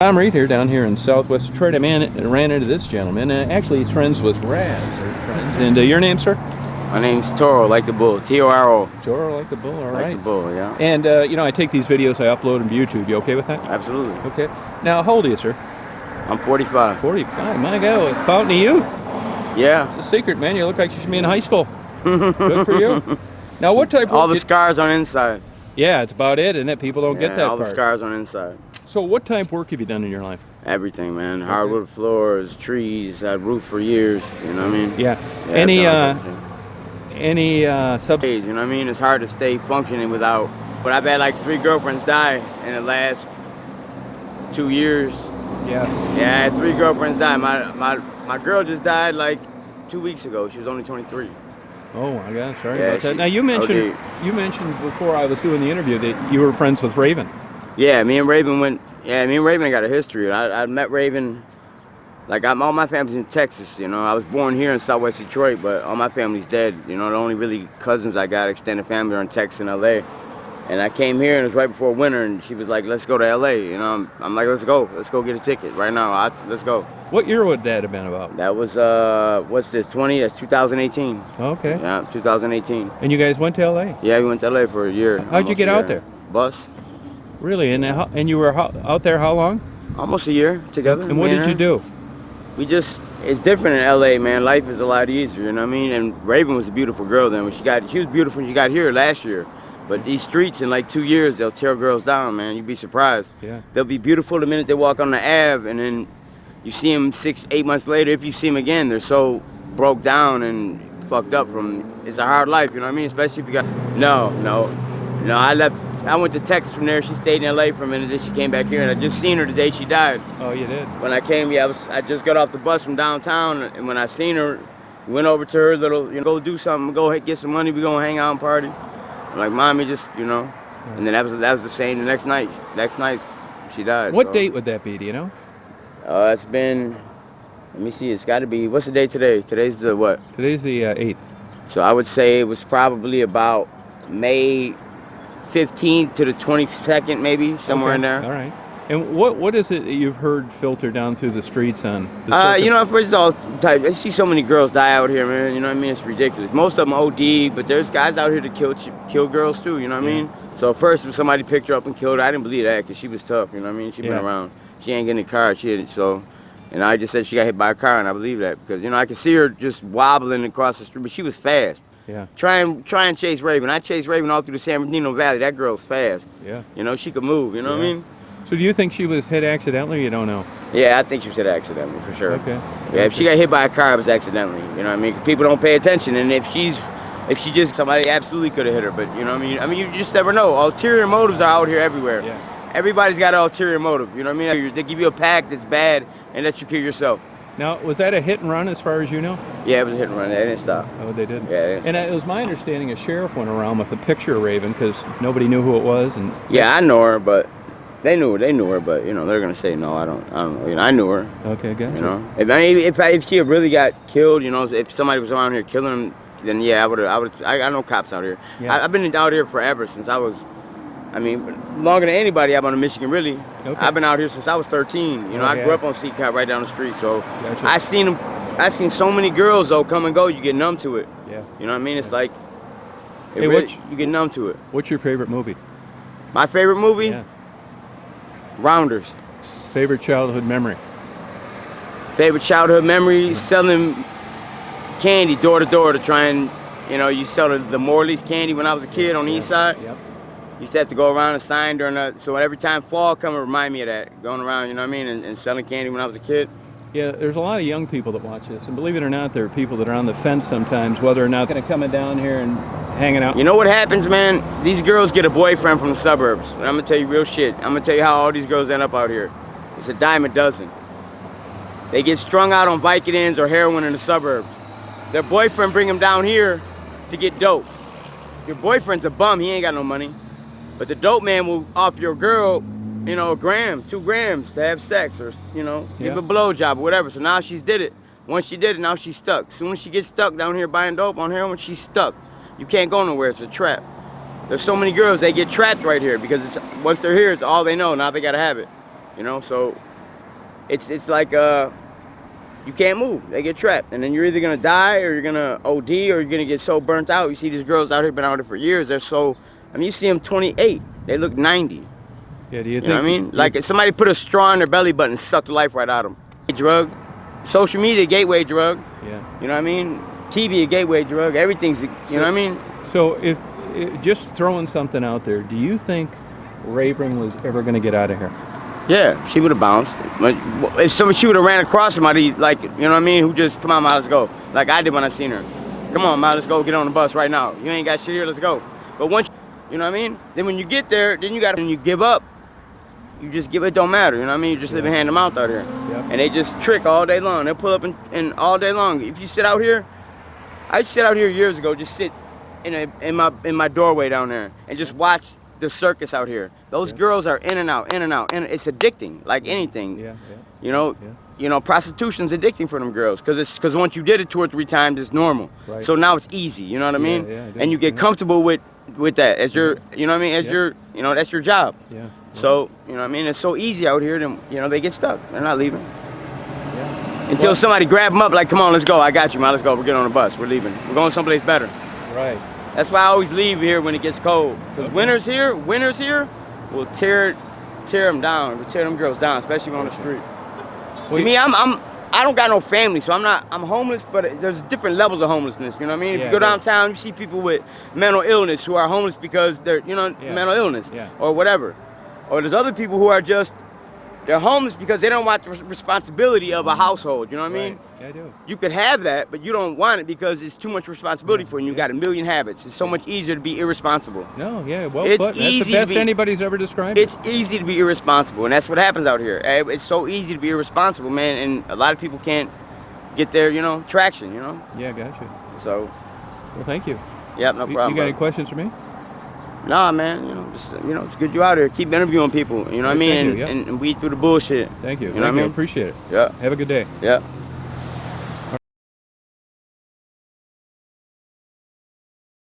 Tom Reed here down here in Southwest Detroit. I ran into this gentleman, and actually he's friends with Raz. They're friends. And your name, sir? My name's Toro, like the bull. T-O-R-O. Toro, like the bull. All right. Like the bull, yeah. And I take these videos, I upload them to YouTube. You okay with that? Absolutely. Okay. Now, how old are you, sir? I'm 45. 45. My God, fountain of youth. Yeah. It's a secret, man. You look like you should be in high school. Good for you. Now, what type of all the scars on the inside. Yeah, it's about it, isn't it? People don't get that all part. the scars on the inside. So, what type of work have you done in your life? Everything, man. Hardwood floors, trees. I roofed for years. You know what I mean? Yeah. Any you know what I mean? It's hard to stay functioning without. But I've had like 3 girlfriends die in the last 2 years. Yeah. Yeah, I had 3 girlfriends die. My girl just died like 2 weeks ago. She was only 23. Oh my God, sorry about that. Now you mentioned before I was doing the interview that you were friends with Raven. Yeah, me and Raven got a history. I met Raven, like all my family's in Texas, you know. I was born here in Southwest Detroit, but all my family's dead. You know, the only really cousins I got, extended family, are in Texas and LA. And I came here and it was right before winter, and she was like, let's go to LA. You know, I'm like, let's go get a ticket right now. Let's go. What year would that have been about? That was, what's this, that's 2018. Okay. Yeah, 2018. And you guys went to LA? Yeah, we went to LA for a year. How'd you get out there? Bus. Really? And you were out there how long? Almost a year together. And what did you do? It's different in LA, man. Life is a lot easier, you know what I mean? And Raven was a beautiful girl then. She was beautiful when she got here last year. But these streets, in like 2 years, they'll tear girls down, man. You'd be surprised. Yeah. They'll be beautiful the minute they walk on the Ave, and then you see them 6, 8 months later. If you see them again, they're so broke down and fucked up from. It's a hard life, you know what I mean? Especially if you got. No. I went to Texas from there. She stayed in LA for a minute, then she came back here, and I just seen her the day she died. Oh, you did? When I came, yeah, I just got off the bus from downtown, and when I seen her, we went over to her little, go do something, go get some money, we gonna hang out and party. I'm like, Mommy, just, and then that was the same the next night. Next night, she died. What date would that be, do you know? It's been, let me see, it's gotta be, what's the date today? Today's the what? Today's the 8th. So I would say it was probably about May 15th to the 22nd, maybe, somewhere in there. All right. And what is it that you've heard filter down through the streets on? First of all, I see so many girls die out here, man. You know what I mean? It's ridiculous. Most of them OD, but there's guys out here that kill girls too. You know what I mean? So first, when somebody picked her up and killed her, I didn't believe that because she was tough. You know what I mean? She been around. She ain't getting in a car. And I just said she got hit by a car, and I believe that because I could see her just wobbling across the street, but she was fast. Yeah. Try and chase Raven. I chased Raven all through the San Bernardino Valley. That girl's fast. Yeah. She could move. You know what I mean? So do you think she was hit accidentally, or you don't know? Yeah, I think she was hit accidentally, for sure. Okay. Yeah, if she got hit by a car, it was accidentally. You know what I mean? 'Cause people don't pay attention, and if she just, somebody absolutely could have hit her, but you know what I mean? I mean, you just never know. Ulterior motives are out here everywhere. Yeah. Everybody's got an ulterior motive, you know what I mean? They give you a pack that's bad and let you kill yourself. Now, was that a hit and run as far as you know? Yeah, it was a hit and run. They didn't stop. Oh, they didn't? Yeah, And it was my understanding a sheriff went around with a picture of Raven because nobody knew who it was. And yeah, I know her, but they knew her, but they're gonna say no. I don't know. I knew her. Okay, good. If she had really got killed, if somebody was around here killing him, then yeah, I know cops out here. Yeah. I've been out here forever since I was. Longer than anybody out on Michigan, really. Okay. I've been out here since I was 13. I grew up on C-Cop right down the street, so Gotcha. I seen so many girls though come and go. You get numb to it. Yeah. You know what I mean? It's like, you get numb to it. What's your favorite movie? My favorite movie? Yeah. Rounders. Favorite childhood memory? Favorite childhood memory? Selling candy door to door to try and, you sell the Morley's candy when I was a kid on the east side. Yep. Used to have to go around and sign during so every time fall come and remind me of that. Going around, you know what I mean, and selling candy when I was a kid. Yeah, there's a lot of young people that watch this, and believe it or not, there are people that are on the fence sometimes, whether or not they're coming down here and hanging out. You know what happens, man? These girls get a boyfriend from the suburbs. And I'm gonna tell you real shit. I'm gonna tell you how all these girls end up out here. It's a dime a dozen. They get strung out on Vicodins or heroin in the suburbs. Their boyfriend bring them down here to get dope. Your boyfriend's a bum, he ain't got no money. But the dope man will offer your girl, a gram, 2 grams to have sex or, give a blowjob or whatever. So now she's did it. Once she did it, now she's stuck. As soon as she gets stuck down here buying dope on heroin, she's stuck. You can't go nowhere, it's a trap. There's so many girls, they get trapped right here because once they're here, it's all they know. Now they gotta have it. So it's like you can't move. They get trapped, and then you're either gonna die or you're gonna OD or you're gonna get so burnt out. You see these girls out here been out here for years. They're so, I mean, you see them 28. They look 90. Yeah, do you You think? know what I mean? Like if somebody put a straw in their belly button and sucked the life right out of them. Drug, social media gateway drug. Yeah. You know what I mean? TV a gateway drug. Everything's, you know what I mean? So if just throwing something out there, do you think Raven was ever going to get out of here? Yeah, she would have bounced. But if she would have ran across somebody, like, you know what I mean, who just, come on, Ma, let's go. Like I did when I seen her. Come on, Ma, let's go, get on the bus right now. You ain't got shit here, let's go. But once, you know what I mean? Then when you get there, then you got to, when you give up, you just give, it don't matter, you know what I mean? You just living hand to mouth out here. Yep. And they just trick all day long. They pull up and all day long. If you sit out here, I sit out here years ago, just sit in my doorway down there and just watch the circus out here. Those girls are in and out, and it's addicting, like anything. Yeah. You know, prostitution's addicting for them girls, because once you did it 2 or 3 times, it's normal. Right. So now it's easy. You know what I mean? Yeah, and you get comfortable with that as your, you know what I mean? As your, you know, that's your job. Yeah. So you know what I mean? It's so easy out here. Then you know they get stuck. They're not leaving. Yeah. Until somebody grab them up, like, come on, let's go. I got you, man. Let's go. We're getting on the bus. We're leaving. We're going someplace better. Right. That's why I always leave here when it gets cold. Because winners here will tear them down. Will tear them girls down, especially on the street. See me, I don't got no family, so I'm homeless, but there's different levels of homelessness. You know what I mean? If you go downtown, you see people with mental illness who are homeless because they're, you know, mental illness or whatever. Or there's other people who are just, they're homeless because they don't want the responsibility of a household. You know what I mean? Yeah, I do. You could have that, but you don't want it because it's too much responsibility for you. You got a million habits. It's so much easier to be irresponsible. No, yeah, well It's put. That's easy the to best be- anybody's ever described. it. It's easy to be irresponsible, and that's what happens out here. It's so easy to be irresponsible, man, and a lot of people can't get their, you know, traction, you know? Yeah, gotcha. So, Well, thank you. yeah, no You problem. got any brother. questions for me? Nah, man, it's good you out here. Keep interviewing people, you know what I mean? Thank you, And weed through the bullshit. Thank you. You know what I Thank you. mean? Appreciate it. Yeah, Have a good day. yeah.